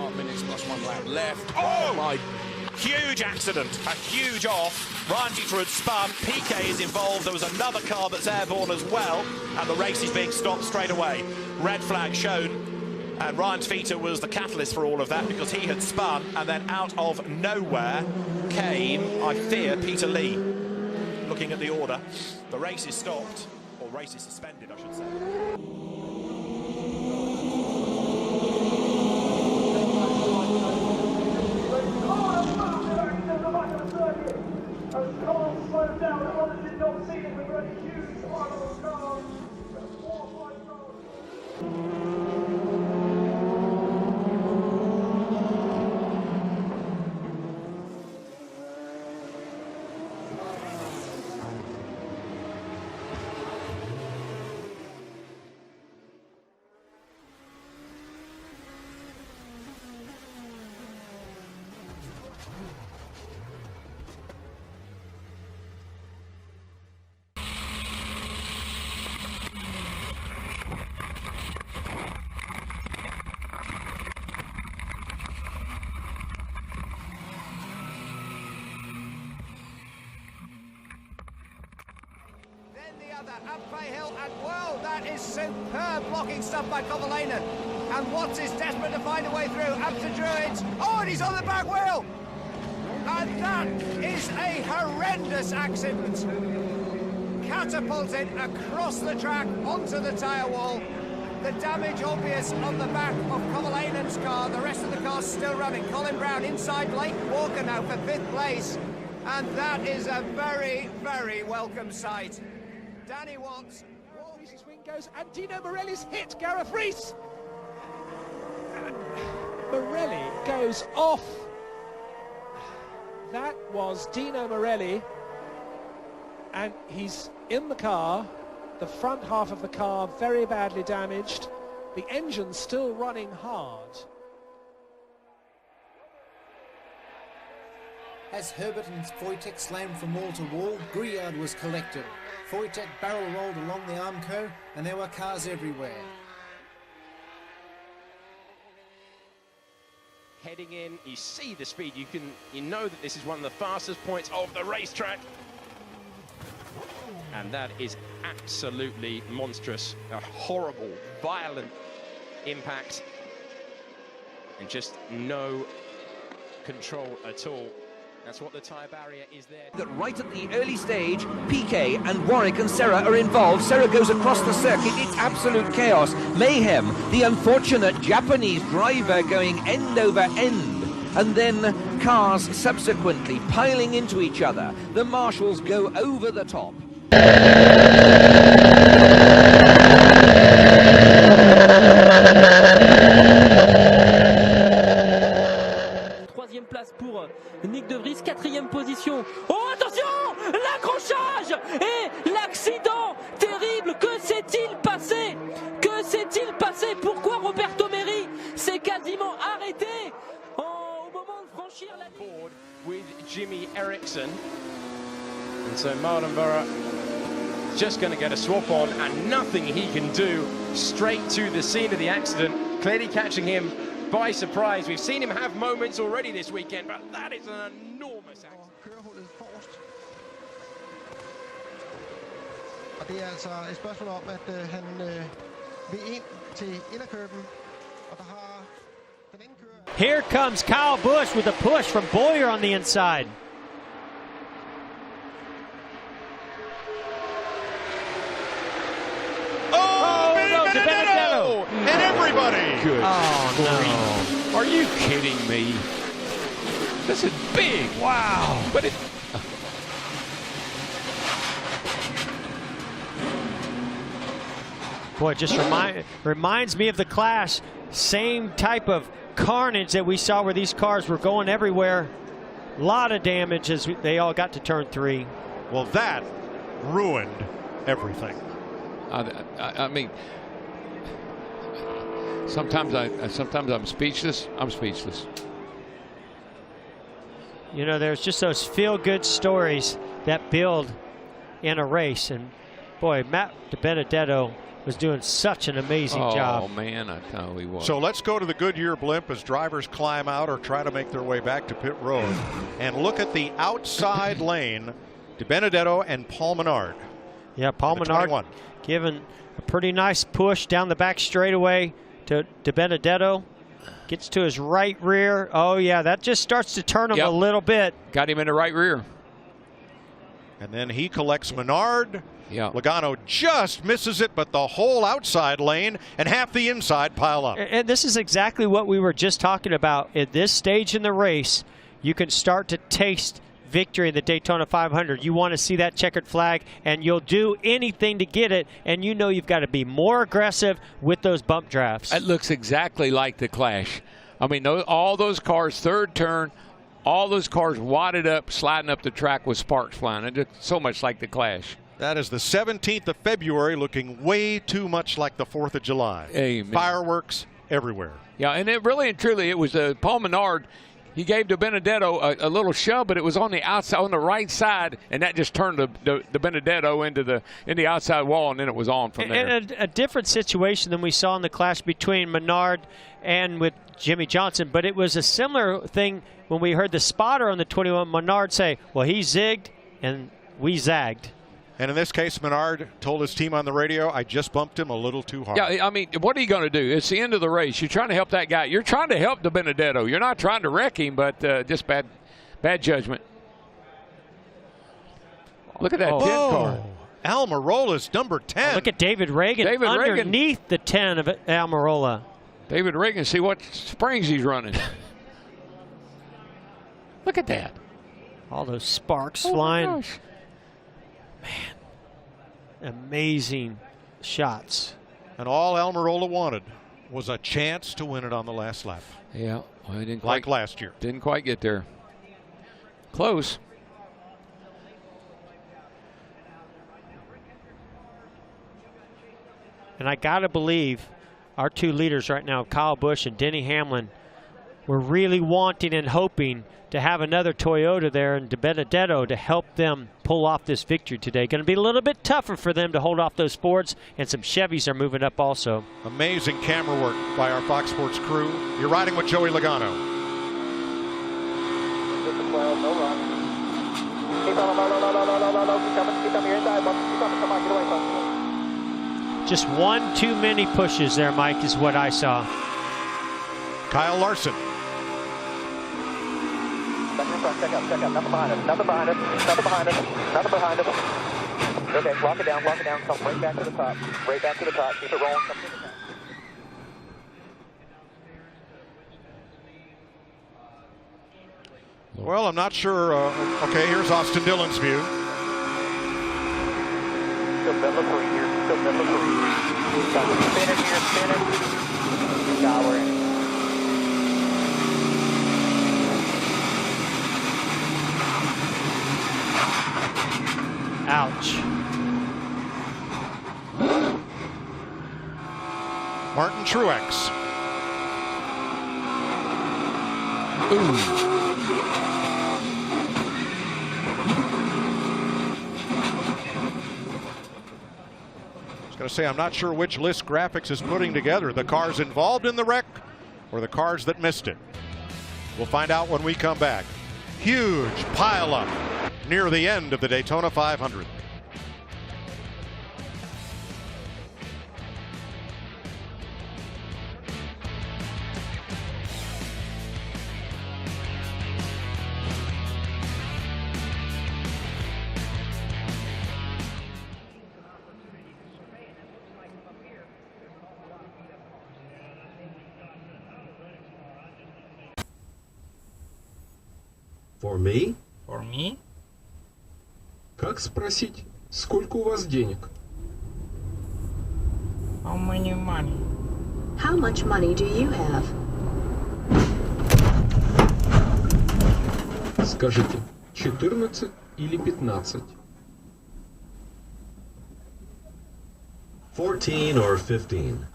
2.5 minutes plus 1 lap left. Oh my! Huge accident, a huge off. Ryan Teeter had spun, PK is involved, there was another car that's airborne as well, and the race is being stopped straight away. Red flag shown, and Ryan Teeter was the catalyst for all of that because he had spun, and then out of nowhere came, I fear, Peter Lee. Looking at the order, the race is stopped, or race is suspended, I should say. Up Bay Hill, and whoa, that is superb blocking stuff by Kovalainen. And Watts is desperate to find a way through, up to Druids. Oh, and he's on the back wheel! And that is a horrendous accident. Catapulted across the track onto the tyre wall. The damage obvious on the back of Kovalainen's car. The rest of the car's still running. Colin Brown inside Blake Walker now for 5th place. And that is a very, very welcome sight. Danny Watts. Reese's wing goes, and Dino Morelli's hit Gareth Rees. And Morelli goes off. That was Dino Morelli, and he's in the car. The front half of the car very badly damaged. The engine's still running hard. As Herbert and Voyage slammed from wall to wall, Grillard was collected. Voyage barrel rolled along the Armco, and there were cars everywhere. Heading in, you see the speed. You know that this is one of the fastest points of the racetrack, and that is absolutely monstrous. A horrible, violent impact, and just no control at all. That's what the tyre barrier is there. That right at the early stage, PK and Warwick and Serra are involved. Serra goes across the circuit. It's absolute chaos. Mayhem. The unfortunate Japanese driver going end over end. And then cars subsequently piling into each other. The marshals go over the top. Place pour Nick De Vries, 4e position. Oh attention, l'accrochage et l'accident terrible. Que s'est-il passé? Que s'est-il passé? Pourquoi Roberto Meri s'est quasiment arrêté au moment de franchir la ligne? With Jimmy Eriksson, and so Martin Burra just going to get a swap on, and nothing he can do. Straight to the scene of the accident, clearly catching him by surprise. We've seen him have moments already this weekend, but that is an enormous accident. Kørehullet forrest. Og det er altså et spørgsmål om, at han vil ind til inderkøben, og der har den anden kører. Here comes Kyle Busch with a push from Bowyer on the inside. And everybody! Good. Oh, no. Are you kidding me? This is big. Wow. But it... Boy, it just reminds me of the Clash. Same type of carnage that we saw where these cars were going everywhere. A lot of damage as they all got to turn 3. Well, that ruined everything. I mean... Sometimes I'm speechless. I'm speechless. You know, there's just those feel-good stories that build in a race. And boy, Matt DiBenedetto was doing such an amazing job. Oh, man, I tell you what. So let's go to the Goodyear blimp as drivers climb out or try to make their way back to pit road. And look at the outside lane, DiBenedetto and Paul Menard. Yeah, Paul Menard giving a pretty nice push down the back straightaway to DiBenedetto. Gets to his right rear. Oh, yeah, that just starts to turn him a little bit. Got him in the right rear. And then he collects Menard. Yeah. Logano just misses it, but the whole outside lane and half the inside pile up. And this is exactly what we were just talking about. At this stage in the race, you can start to taste victory in the Daytona 500. You want to see that checkered flag, and you'll do anything to get it, and you know you've got to be more aggressive with those bump drafts. It looks exactly like the Clash. I mean, all those cars, third turn, all those cars wadded up, sliding up the track with sparks flying. It looks so much like the Clash. That is the 17th of February, looking way too much like the 4th of July. Amen. Fireworks everywhere. Yeah, and it really and truly, it was Paul Menard. He gave DiBenedetto a little shove, but it was on the outside, on the right side, and that just turned the Benedetto into the outside wall, and then it was on from there. And a different situation than we saw in the clash between Menard and with Jimmy Johnson, but it was a similar thing when we heard the spotter on the 21 Menard say, well, he zigged and we zagged. And in this case, Menard told his team on the radio, I just bumped him a little too hard. Yeah, I mean, what are you going to do? It's the end of the race. You're trying to help that guy. You're trying to help DiBenedetto. You're not trying to wreck him, but just bad judgment. Look at that 10 car. Almirola's number 10. Look at David Reagan underneath the 10 of Almirola. David Reagan, see what springs he's running. Look at that. All those sparks flying. My gosh. Man, amazing shots. And all Almirola wanted was a chance to win it on the last lap. Yeah, well, he didn't like last year. Didn't quite get there. Close. And I got to believe our two leaders right now, Kyle Busch and Denny Hamlin, were really wanting and hoping to have another Toyota there and DiBenedetto to help them pull off this victory today. Going to be a little bit tougher for them to hold off those Fords, and some Chevys are moving up also. Amazing camera work by our Fox Sports crew. You're riding with Joey Logano. Just one too many pushes there, Mike, is what I saw. Kyle Larson. Check up. Nothing behind us. Nothing behind us. Okay, lock it down. Come right back to the top. Keep it rolling. Come to the top. Well, I'm not sure. Okay, here's Austin Dillon's view. Still middle of three here. Spinning. We're in. Ouch. Martin Truex. Ooh. I was going to say, I'm not sure which list graphics is putting together, the cars involved in the wreck or the cars that missed it. We'll find out when we come back. Huge pileup near the end of the Daytona 500. For me? For me? Как спросить, сколько у вас денег? How many money? How much money do you have? Скажите, 14 или 15? 14 or 15.